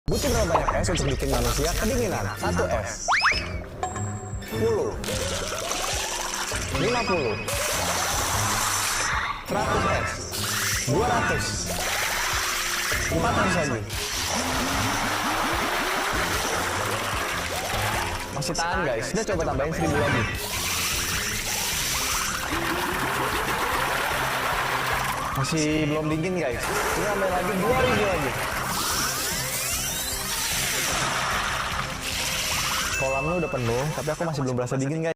Butuh berapa banyak es untuk bikin manusia kedinginan? 1 es 10 50 100 es 200 400 lagi. Masih tahan guys, udah coba tambahin 1000 lagi. Masih belum dingin guys, ini tambahin lagi 2000 lagi. Kolamnya udah penuh, tapi aku masih belum berasa dingin guys.